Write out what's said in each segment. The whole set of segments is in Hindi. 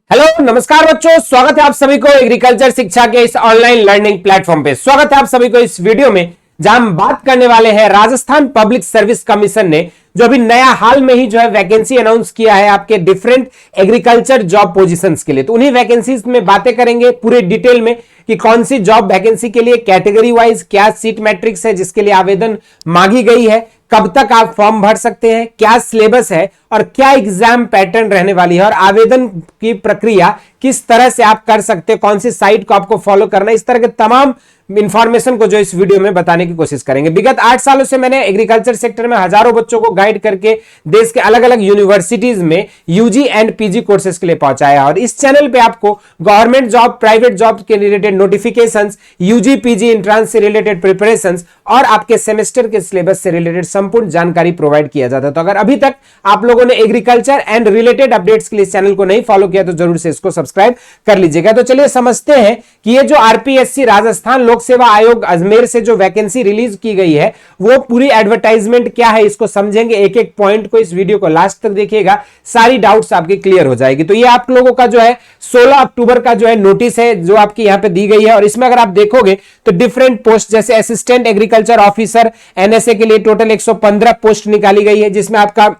हेलो नमस्कार बच्चों, स्वागत है आप सभी को एग्रीकल्चर शिक्षा के इस ऑनलाइन लर्निंग प्लेटफॉर्म पे। स्वागत है आप सभी को इस वीडियो में, जहां हम बात करने वाले हैं राजस्थान पब्लिक सर्विस कमीशन ने जो अभी नया हाल में ही जो है वैकेंसी अनाउंस किया है आपके डिफरेंट एग्रीकल्चर जॉब पोजीशंस के लिए। तो उन्हीं वैकेंसीज में बातें करेंगे पूरे डिटेल में कि कौन सी जॉब वैकेंसी के लिए कैटेगरी वाइज क्या सीट मैट्रिक्स है जिसके लिए आवेदन मांगी गई है, कब तक आप फॉर्म भर सकते हैं, क्या सिलेबस है और क्या एग्जाम पैटर्न रहने वाली है और आवेदन की प्रक्रिया किस तरह से आप कर सकते हैं, कौन सी साइट को आपको फॉलो करना है, इस तरह के तमाम इंफॉर्मेशन को जो इस वीडियो में बताने की कोशिश करेंगे। विगत 8 सालों से मैंने एग्रीकल्चर सेक्टर में हजारों बच्चों को गाइड करके देश के अलग अलग यूनिवर्सिटीज में यूजी एंड पीजी कोर्सेज के लिए पहुंचाया और इस चैनल पे आपको गवर्नमेंट जॉब, प्राइवेट जॉब के related notifications, UG PG entrance से रिलेटेड प्रिपरेशंस और आपके सेमेस्टर के सिलेबस से रिलेटेड संपूर्ण जानकारी प्रोवाइड किया जाता है। तो अगर अभी तक आप लोगों ने एग्रीकल्चर एंड रिलेटेड अपडेट्स के लिए इस चैनल को नहीं फॉलो किया तो जरूर से इसको सब्सक्राइब कर लीजिएगा। तो चलिए समझते हैं कि ये जो आरपीएससी राजस्थान लोक सेवा आयोग अजमेर से जो वैकेंसी रिलीज की गई है वो पूरी एडवर्टाइजमेंट क्या है इसको समझेंगे। एक एक पॉइंट को इस वीडियो को लास्ट तक देखिएगा, सारी डाउट्स आपकी क्लियर हो जाएगी। तो ये आप लोगों का जो है 16 अक्टूबर का जो है नोटिस है जो आपकी यहां पे दी गई है और इसमें अगर आप देखोगे तो डिफरेंट पोस्ट जैसे असिस्टेंट एग्रीकल्चर ऑफिसर एनएसए के लिए टोटल 115 पोस्ट निकाली गई है, जिसमें आपका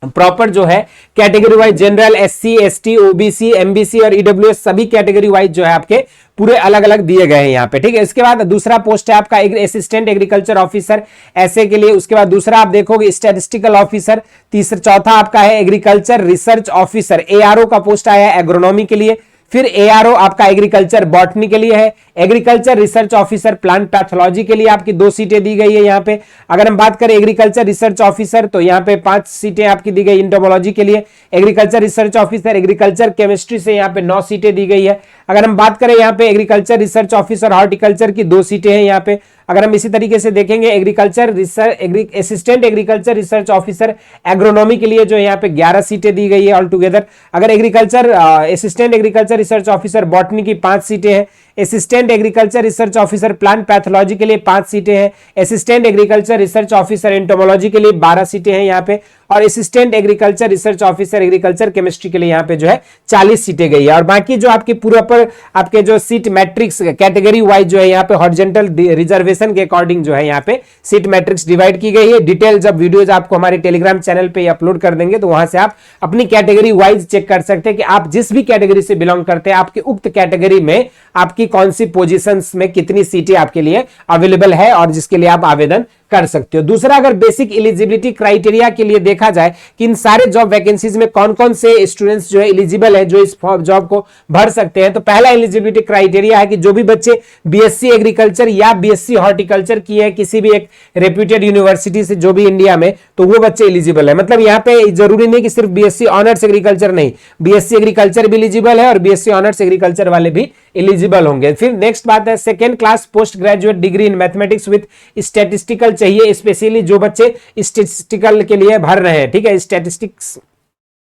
प्रॉपर जो है category wise general, SC, ST, OBC, MBC और ईडब्ल्यूएस सभी कैटेगरी वाइज जो है आपके पूरे अलग अलग दिए गए हैं यहाँ पे। ठीक है, इसके बाद दूसरा पोस्ट है आपका असिस्टेंट एग्रीकल्चर ऑफिसर ऐसे के लिए। उसके बाद दूसरा आप देखोगे स्टैटिस्टिकल ऑफिसर। तीसरा चौथा आपका है एग्रीकल्चर रिसर्च ऑफिसर, एआरओ का पोस्ट आया है एग्रोनॉमी के लिए। फिर एआरओ आपका एग्रीकल्चर बॉटनी के लिए है। Agriculture research officer plant pathology के लिए आपकी 2 सीटें दी गई है यहाँ पे। अगर हम बात करें एग्रीकल्चर रिसर्च ऑफिसर तो यहाँ पे 5 सीटें आपकी दी गई इंटोमोलॉजी के लिए। Agriculture research officer agriculture chemistry से यहाँ पे 9 सीटें दी गई है। अगर हम बात करें यहाँ पे एग्रीकल्चर रिसर्च ऑफिसर हॉर्टिकल्चर की 2 सीटें हैं यहाँ पे। अगर हम इसी तरीके से देखेंगे agriculture research assistant agriculture research officer agronomy के लिए जो यहाँ पे 11 सीटें दी गई है ऑल टुगेदर। अगर agriculture assistant agriculture research officer botany की 5 सीटें हैं। Assistant agriculture research officer plant pathology के लिए 5 सीटें हैं। Assistant agriculture research officer entomology के लिए 12 सीटें हैं यहाँ पे और assistant agriculture research officer agriculture chemistry के लिए यहाँ पे जो है 40 सीटें गई है। और बाकी जो आपकी पूरा पर आपके जो सीट मैट्रिक्स कैटेगरी वाइज जो है यहाँ पे हॉरिजॉन्टल रिजर्वेशन के अकॉर्डिंग जो है यहाँ पे सीट मैट्रिक्स डिवाइड की गई है। डिटेल जब वीडियोज आपको हमारे टेलीग्राम चैनल पे अपलोड कर देंगे तो वहां से आप अपनी कैटेगरी वाइज चेक कर सकते हैं कि आप जिस भी कैटेगरी से बिलोंग करते हैं आपकी उक्त कैटेगरी में आपकी कौन सी पोजीशंस में कितनी सीटें आपके लिए अवेलेबल है और जिसके लिए आप आवेदन कर सकते हो। दूसरा, अगर बेसिक एलिजिबिलिटी क्राइटेरिया के लिए देखा जाए कि इन सारे जॉब वैकेंसीज में कौन कौन से स्टूडेंट्स जो है एलिजिबल है जो इस जॉब को भर सकते हैं, तो पहला एलिजिबिलिटी क्राइटेरिया है कि जो भी बच्चे बीएससी एग्रीकल्चर या बीएससी हॉर्टिकल्चर किए हैं किसी भी एक रेप्यूटेड यूनिवर्सिटी से जो भी इंडिया में, तो वो बच्चे एलिजिबल है। मतलब यहाँ पे जरूरी नहीं कि सिर्फ बीएससी ऑनर्स एग्रीकल्चर, नहीं, बीएससी एग्रीकल्चर भी एलिजिबल है और बीएससी ऑनर्स एग्रीकल्चर वाले भी एलिजिबल होंगे। फिर नेक्स्ट बात है second class post graduate degree in mathematics with statistical चाहिए, स्पेशली जो बच्चे स्टैटिस्टिकल के लिए भर रहे हैं। ठीक है, स्टैटिस्टिक्स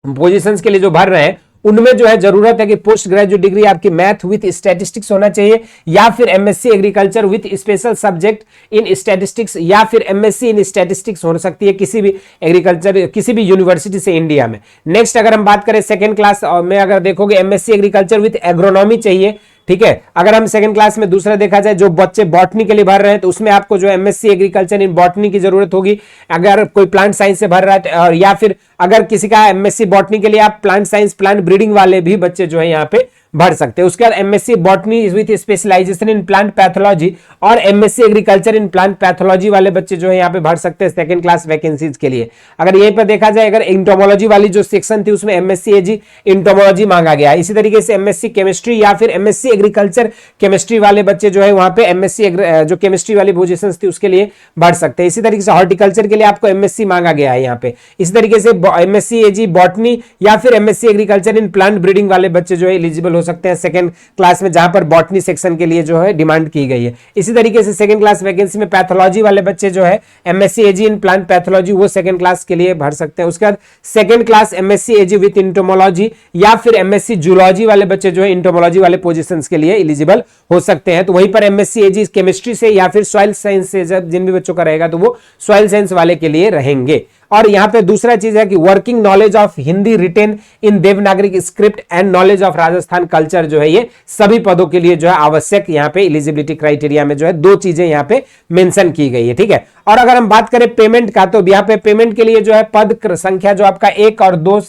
पोजीशंस के लिए जो भर रहे हैं उनमें जो है जरूरत है कि पोस्ट ग्रेजुएट डिग्री आपकी मैथ विथ स्टैटिस्टिक्स होना चाहिए या फिर MSc agriculture with special subject in statistics या फिर एमएससी इन स्टैटिस्टिक्स हो सकती है किसी भी एग्रीकल्चर किसी भी यूनिवर्सिटी से इंडिया में। नेक्स्ट, अगर हम बात करें सेकेंड क्लास में अगर देखोगे एमएससी एग्रीकल्चर विथ एग्रोनॉमी चाहिए। ठीक है, अगर हम सेकंड क्लास में दूसरा देखा जाए जो बच्चे बॉटनी के लिए भर रहे हैं तो उसमें आपको जो एमएससी एग्रीकल्चर इन बॉटनी की जरूरत होगी। अगर कोई प्लांट साइंस से भर रहा है और या फिर अगर किसी का एमएससी बॉटनी के लिए आप प्लांट साइंस प्लांट ब्रीडिंग वाले भी बच्चे जो है यहाँ पे भर सकते हैं। उसके बाद MSc botany with specialisation in plant pathology और MSc agriculture in plant pathology वाले बच्चे जो है यहाँ पे भर सकते हैं सेकंड क्लास वैकेंसीज के लिए। अगर यहीं पर देखा जाए अगर इंटोमोलॉजी वाली जो सेक्शन थी उसमें एमएससी एजी इंटोमोलॉजी मांगा गया है। इसी तरीके से एमएससी केमिस्ट्री या फिर एमएससी एग्रीकल्चर केमिस्ट्री वाले बच्चे जो है वहां पे एमएससी जो केमिस्ट्री वाली पोजीशंस थी उसके लिए भर सकते हैं। इसी तरीके से हॉर्टिकल्चर के लिए आपको एमएससी मांगा गया है यहाँ पे। इसी तरीके से एमएससी एजी बॉटनी या फिर MSc agriculture in plant breeding वाले बच्चे जो है एलिजिबल हो सकते हैं सेकंड क्लास में, जहां पर बॉटनी सेक्शन के लिए जो है डिमांड की गई है। इसी तरीके से सेकंड क्लास वैकेंसी में पैथोलॉजी वाले बच्चे जो है MSc AG in plant pathology वो सेकंड क्लास के लिए भर सकते हैं। उसके बाद second class MSc AG with entomology या फिर एमएससी जूलॉजी वाले बच्चे जो है इंटोमोलॉजी वाले पोजीशंस के लिए एलिजिबल हो सकते हैं। तो वहीं पर एमएससी एजी केमिस्ट्री से या फिर सॉइल साइंस से जिन भी बच्चों का रहेगा तो वो सॉइल साइंस वाले के लिए रहेंगे। और यहां पे दूसरा चीज है कि working knowledge of Hindi written in Devanagari script and knowledge of Rajasthan culture जो है, ये सभी पदों के लिए जो है आवश्यक यहां पे एलिजिबिलिटी क्राइटेरिया में जो है दो चीजें यहां पे मेंशन की गई है, ठीक है। और अगर हम बात करें पेमेंट का, तो यहाँ पे पेमेंट के लिए जो है पद संख्या जो आपका 1 और 2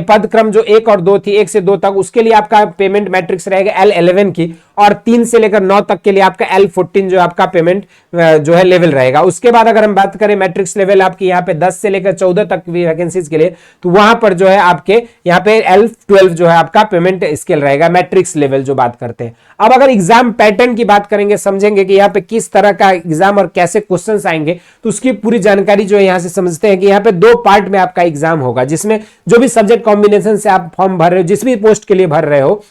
पद क्रम जो 1 और 2 थी, 1 से 2 तक, उसके लिए आपका पेमेंट मैट्रिक्स रहेगा L11 की, और 3 से लेकर 9 तक के लिए आपका L14 जो आपका पेमेंट जो है लेवल रहेगा। उसके बाद अगर हम बात करें मैट्रिक्स लेवल आपकी यहाँ पे 10 से लेकर 14 तक भी वैकेंसीज के लिए, तो वहां पर जो है आपके यहाँ पे L12 जो है आपका पेमेंट स्केल रहेगा, मैट्रिक्स लेवल जो बात करते हैं। अब अगर एग्जाम पैटर्न की बात करेंगे, समझेंगे कि यहाँ पे किस तरह का एग्जाम और कैसे क्वेश्चन आएंगे, तो उसकी पूरी जानकारी जो है यहां से समझते हैं कि यहाँ पे 2 पार्ट में आपका एग्जाम होगा, जिसमें जो भी सब्जेक्ट कॉम्बिनेशन से आप फॉर्म भर रहे हो, जिस भी पोस्ट के लिए भर रहे हो,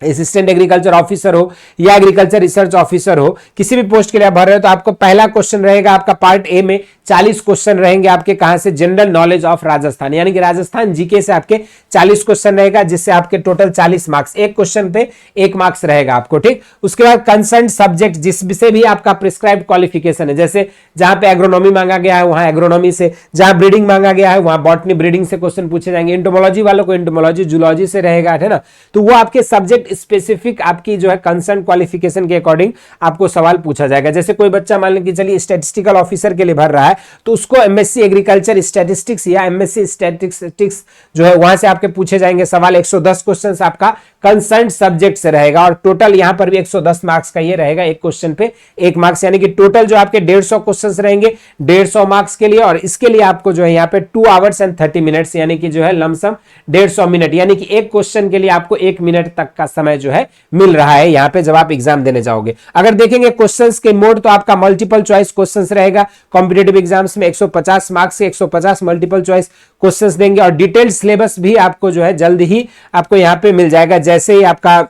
असिस्टेंट एग्रीकल्चर ऑफिसर हो या एग्रीकल्चर रिसर्च ऑफिसर हो, किसी भी पोस्ट के लिए आप भर रहे हो, तो आपको पहला क्वेश्चन रहेगा आपका पार्ट ए में 40 क्वेश्चन रहेंगे आपके, कहां से, जनरल नॉलेज ऑफ राजस्थान, यानी कि राजस्थान जीके से आपके 40 क्वेश्चन रहेगा, जिससे आपके टोटल 40 मार्क्स, एक क्वेश्चन पे 1 मार्क्स रहेगा आपको, ठीक। उसके बाद कंसर्न सब्जेक्ट जिससे भी आपका प्रिस्क्राइब्ड क्वालिफिकेशन है, जैसे जहां पे एग्रोनॉमी मांगा गया है वहां एग्रोनॉमी से, जहां ब्रीडिंग मांगा गया है वहां बॉटनी ब्रीडिंग से क्वेश्चन पूछे जाएंगे, एंटोमोलॉजी वालों को एंटोमोलॉजी जूलॉजी से रहेगा, है ना। तो वो आपके सब्जेक्ट स्पेसिफिक आपकी जो है कंसर्न क्वालिफिकेशन के अकॉर्डिंग आपको सवाल पूछा जाएगा। जैसे कोई बच्चा मान लीजिए चलिए स्टैटिस्टिकल ऑफिसर के लिए भर रहा है, तो उसको एमएससी एग्रीकल्चर स्टैटिस्टिक्स या एमएससी स्टैटिस्टिक्स जो है वहां से आपके पूछे जाएंगे सवाल। 110 क्वेश्चन आपका कंसर्न सब्जेक्ट से रहेगा, और टोटल यहां पर भी 110 मार्क्स का ये रहेगा, एक क्वेश्चन पे 1 मार्क्स, यानी कि टोटल जो आपके 150 क्वेश्चंस रहेंगे 150 मार्क्स के लिए। और इसके लिए आपको जो है यहाँ पे 2 आवर्स एंड 30 मिनट्स, यानी कि जो है लमसम 150 मिनट, यानी कि एक क्वेश्चन के लिए आपको 1 मिनट तक का समय जो है मिल रहा है यहाँ पे जब आप एग्जाम देने जाओगे। अगर देखेंगे क्वेश्चंस के मोड, तो आपका मल्टीपल चॉइस क्वेश्चंस रहेगा। कॉम्पिटेटिव एग्जाम्स में 150 मार्क्स से 150 मल्टीपल चॉइस क्वेश्चंस देंगे, और डिटेल्ड सिलेबस भी आपको जो है जल्द ही आपको यहाँ पे मिल जाएगा। जैसे ही आपका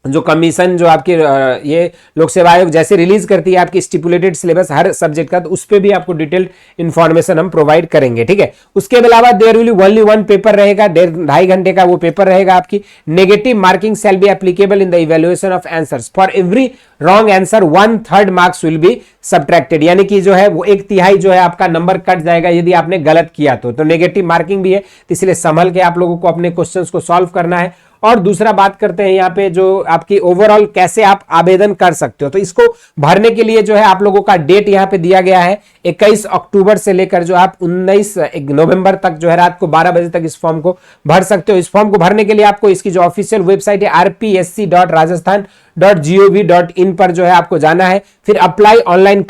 जो कमीशन जो आपकी ये लोक सेवा आयोग जैसे रिलीज करती है आपकी स्टिपुलेटेड सिलेबस हर सब्जेक्ट का, तो उस पे भी आपको डिटेल्ड इंफॉर्मेशन हम प्रोवाइड करेंगे, ठीक है। उसके अलावा there will be only 1 paper रहेगा, 2.5 घंटे का वो पेपर रहेगा आपकी। Negative marking shall be applicable in the evaluation of answers, for every wrong answer 1/3 marks will be subtracted, यानी कि जो है वो 1/3 जो है आपका नंबर कट जाएगा यदि आपने गलत किया तो नेगेटिव मार्किंग भी है, इसलिए संभल के आप लोगों को अपने क्वेश्चंस को सॉल्व करना है। और दूसरा बात करते हैं यहाँ पे जो आपकी ओवरऑल कैसे आप आवेदन कर सकते हो, तो इसको भरने के लिए जो है आप लोगों का डेट यहाँ पे दिया गया है 21 अक्टूबर से लेकर जो आप 19 नवंबर तक जो है रात को 12 बजे तक इस फॉर्म को भर सकते हो। इस फॉर्म को भरने के लिए आपको इसकी जो ऑफिशियल वेबसाइट है rpsc.rajasthan.gov.in पर जो है आपको जाना है, फिर अप्लाई ऑनलाइन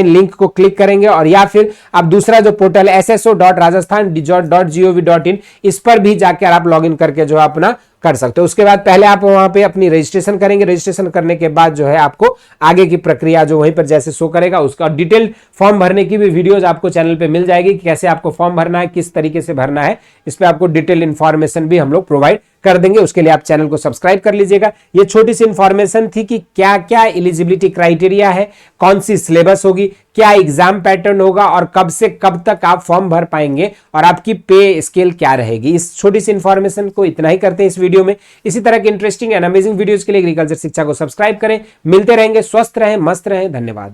लिंक को क्लिक करेंगे, और या फिर आप दूसरा जो पोर्टल sso.rajasthan.gov.in इस पर भी जाकर आप लॉग इन करके जो है अपना कर सकते हो। उसके बाद पहले आप वहां पे अपनी रजिस्ट्रेशन करेंगे, रजिस्ट्रेशन करने के बाद जो है आपको आगे की प्रक्रिया जो वहीं पर जैसे शो करेगा उसका डिटेल्ड फॉर्म भरने की भी वीडियोस आपको चैनल पे मिल जाएगी कि कैसे आपको फॉर्म भरना है, किस तरीके से भरना है, इस पे आपको डिटेल इंफॉर्मेशन भी हम लोग प्रोवाइड कर देंगे। उसके लिए आप चैनल को सब्सक्राइब कर लीजिएगा। ये छोटी सी इंफॉर्मेशन थी कि क्या क्या एलिजिबिलिटी क्राइटेरिया है, कौन सी सिलेबस होगी, क्या एग्जाम पैटर्न होगा, और कब से कब तक आप फॉर्म भर पाएंगे, और आपकी पे स्केल क्या रहेगी। इस छोटी सी इंफॉर्मेशन को इतना ही करते हैं इस वीडियो में। इसी तरह के इंटरेस्टिंग एंड अमेजिंग वीडियोस के लिए एग्रीकल्चर शिक्षा को सब्सक्राइब करें। मिलते रहेंगे, स्वस्थ रहें, मस्त रहें, धन्यवाद।